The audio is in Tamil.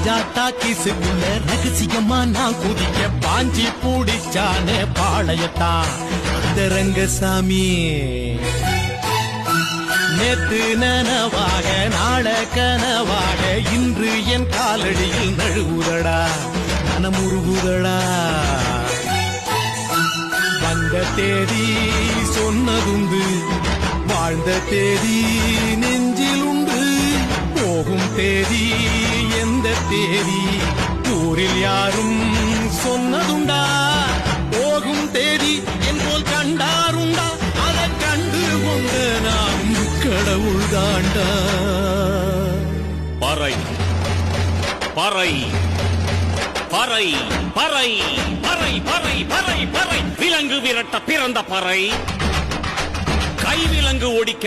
சுஜாதா கிசுக்குள்ள ரகசியமா நான் குதிக்க பாஞ்சி பூடிச்சானே பாளையத்தான் அந்த ரங்கசாமி. நேத்து நனவாக நாள கனவாக இன்று என் காலடியில் நழுவுதடா மனமுருகுதடா. வந்த தேதி சொன்னதுண்டு, வாழ்ந்த தேதி நெஞ்சில் உண்டு. போகும் தேதி எந்த தேதி ஊரில் யாரும் சொன்னதுண்டா? போகும் தேதி என் போல் கண்டாருண்டா? அதை கண்டு கொண்ட நாம் கடவுள் தாண்டா. பறை பறை பறை பறை பறை பறை பறை பறை விலங்கு விரட்ட பிறந்த பறை, கை விலங்கு ஒடிக்க